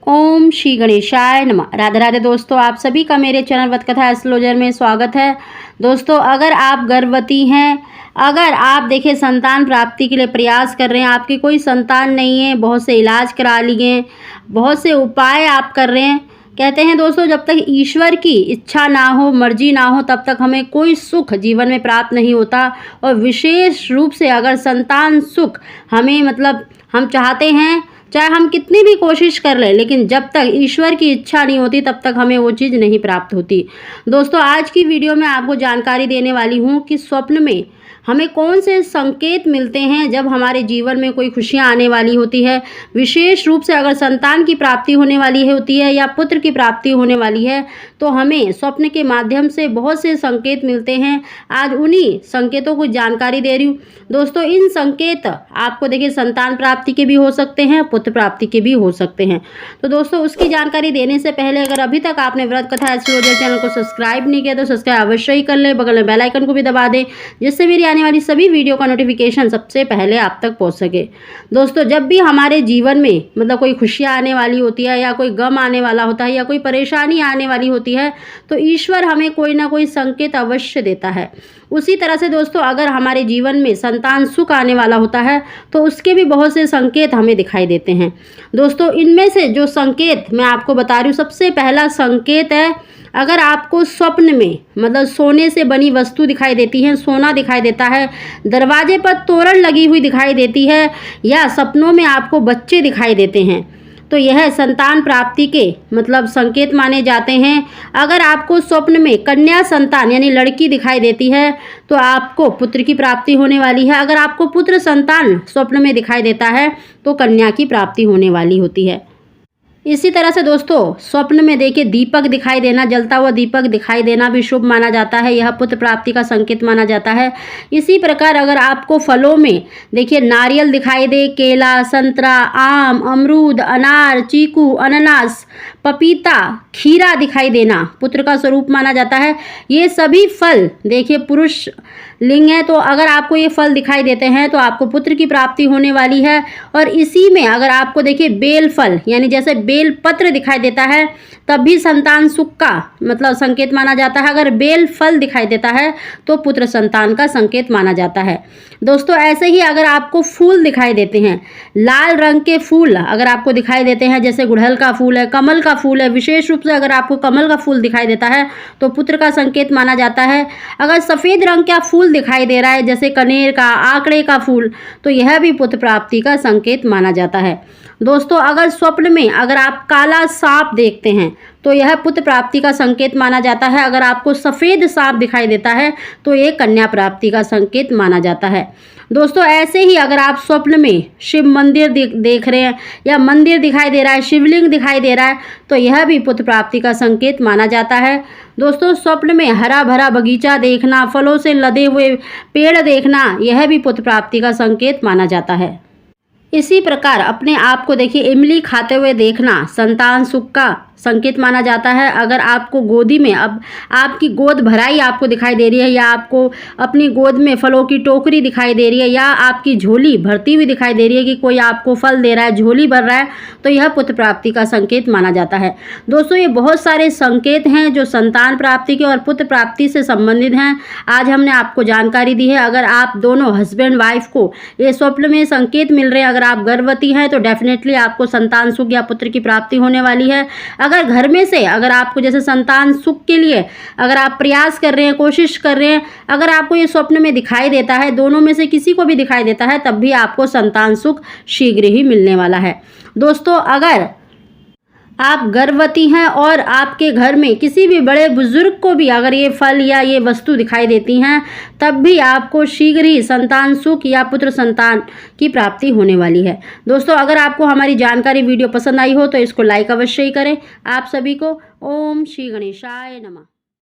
ओम श्री गणेशाय नमः। राधे राधे दोस्तों, आप सभी का मेरे चैनल वतकथा एस्ट्रोलॉजर में स्वागत है। दोस्तों, अगर आप गर्भवती हैं, अगर आप देखिए संतान प्राप्ति के लिए प्रयास कर रहे हैं, आपकी कोई संतान नहीं है, बहुत से इलाज करा लिए, बहुत से उपाय आप कर रहे हैं, कहते हैं दोस्तों जब तक ईश्वर की इच्छा ना हो, मर्जी ना हो, तब तक हमें कोई सुख जीवन में प्राप्त नहीं होता। और विशेष रूप से अगर संतान सुख हमें हम चाहते हैं, चाहे हम कितनी भी कोशिश कर लें, लेकिन जब तक ईश्वर की इच्छा नहीं होती तब तक हमें वो चीज़ नहीं प्राप्त होती। दोस्तों, आज की वीडियो में आपको जानकारी देने वाली हूँ कि स्वप्न में हमें कौन से संकेत मिलते हैं जब हमारे जीवन में कोई खुशियाँ आने वाली होती है। विशेष रूप से अगर संतान की प्राप्ति होने वाली होती है या पुत्र की प्राप्ति होने वाली है, तो हमें स्वप्न के माध्यम से बहुत से संकेत मिलते हैं। आज उन्हीं संकेतों को जानकारी दे रही हूँ। दोस्तों, इन संकेत आपको देखिए संतान प्राप्ति के भी हो सकते हैं, पुत्र प्राप्ति के भी हो सकते हैं। तो दोस्तों, उसकी जानकारी देने से पहले अगर अभी तक आपने व्रत कथा एस्ट्रोलॉजर चैनल को सब्सक्राइब नहीं किया तो सब्सक्राइब अवश्य ही कर लें, बगल में बेल आइकन को भी दबा दें, जिससे मेरी आने वाली सभी वीडियो का नोटिफिकेशन सबसे पहले आप तक पहुंच सके। दोस्तों, जब भी हमारे जीवन में कोई खुशियाँ आने वाली होती है या कोई गम आने वाला होता है या कोई परेशानी आने वाली होती है, तो ईश्वर हमें कोई ना कोई संकेत अवश्य देता है। उसी तरह से दोस्तों, अगर हमारे जीवन में संतान सुख आने वाला होता है तो उसके भी बहुत से संकेत हमें दिखाई देते हैं। दोस्तों, इनमें से जो संकेत मैं आपको बता रही हूँ, सबसे पहला संकेत है, अगर आपको स्वप्न में सोने से बनी वस्तु दिखाई देती है, सोना दिखाई देता है, दरवाजे पर तोरण लगी हुई दिखाई देती है, या सपनों में आपको बच्चे दिखाई देते हैं, तो यह संतान प्राप्ति के संकेत माने जाते हैं। अगर आपको स्वप्न में कन्या संतान यानी लड़की दिखाई देती है तो आपको पुत्र की प्राप्ति होने वाली है। अगर आपको पुत्र संतान स्वप्न में दिखाई देता है तो कन्या की प्राप्ति होने वाली होती है। इसी तरह से दोस्तों, स्वप्न में देखिए दीपक दिखाई देना, जलता हुआ दीपक दिखाई देना भी शुभ माना जाता है, यह पुत्र प्राप्ति का संकेत माना जाता है। इसी प्रकार अगर आपको फलों में देखिए नारियल दिखाई दे, केला, संतरा, आम, अमरूद, अनार, चीकू, अनानास, पपीता, खीरा दिखाई देना पुत्र का स्वरूप माना जाता है। ये सभी फल देखिए पुरुष लिंग है, तो अगर आपको ये फल दिखाई देते हैं तो आपको पुत्र की प्राप्ति होने वाली है। और इसी में अगर आपको देखिए बेल फल यानी जैसे बेल पत्र दिखाई देता है, तब भी संतान सुख का संकेत माना जाता है। अगर बेल फल दिखाई देता है तो पुत्र संतान का संकेत माना जाता है। दोस्तों, ऐसे ही अगर आपको फूल दिखाई देते हैं, लाल रंग के फूल अगर आपको दिखाई देते हैं, जैसे गुड़हल का फूल है, कमल का फूल है, विशेष रूप से अगर आपको कमल का फूल दिखाई देता है तो पुत्र का संकेत माना जाता है। अगर सफ़ेद रंग का फूल दिखाई दे रहा है, जैसे कनेर का, आंकड़े का फूल, तो यह भी पुत्र प्राप्ति का संकेत माना जाता है। दोस्तों, अगर स्वप्न में अगर आप काला सांप देखते हैं तो यह पुत्र प्राप्ति का संकेत माना जाता है। अगर आपको सफ़ेद सांप दिखाई देता है तो ये कन्या प्राप्ति का संकेत माना जाता है। दोस्तों, ऐसे ही अगर आप स्वप्न में शिव मंदिर देख रहे हैं या मंदिर दिखाई दे रहा है, शिवलिंग दिखाई दे रहा है, तो यह भी पुत्र प्राप्ति का संकेत माना जाता है। दोस्तों, स्वप्न में हरा भरा बगीचा देखना, फलों से लदे हुए पेड़ देखना, यह भी पुत्र प्राप्ति का संकेत माना जाता है। इसी प्रकार अपने आप को देखिए इमली खाते हुए देखना संतान सुख का संकेत माना जाता है। अगर आपको गोदी में अब आपकी गोद भराई आपको दिखाई दे रही है, या आपको अपनी गोद में फलों की टोकरी दिखाई दे रही है, या आपकी झोली भरती हुई दिखाई दे रही है कि कोई आपको फल दे रहा है, झोली भर रहा है, तो यह पुत्र प्राप्ति का संकेत माना जाता है। दोस्तों, ये बहुत सारे संकेत हैं जो संतान प्राप्ति के और पुत्र प्राप्ति से संबंधित हैं। आज हमने आपको जानकारी दी है। अगर आप दोनों हस्बैंड वाइफ को ये स्वप्न में संकेत मिल रहे हैं, अगर आप गर्भवती हैं तो डेफिनेटली आपको संतान सुख या पुत्र की प्राप्ति होने वाली है। अगर घर में से अगर आपको जैसे संतान सुख के लिए अगर आप प्रयास कर रहे हैं, कोशिश कर रहे हैं, अगर आपको ये स्वप्न में दिखाई देता है, दोनों में से किसी को भी दिखाई देता है, तब भी आपको संतान सुख शीघ्र ही मिलने वाला है। दोस्तों, अगर आप गर्भवती हैं और आपके घर में किसी भी बड़े बुजुर्ग को भी अगर ये फल या ये वस्तु दिखाई देती हैं, तब भी आपको शीघ्र ही संतान सुख या पुत्र संतान की प्राप्ति होने वाली है। दोस्तों, अगर आपको हमारी जानकारी वीडियो पसंद आई हो तो इसको लाइक अवश्य ही करें। आप सभी को ओम श्री गणेशाय नमः।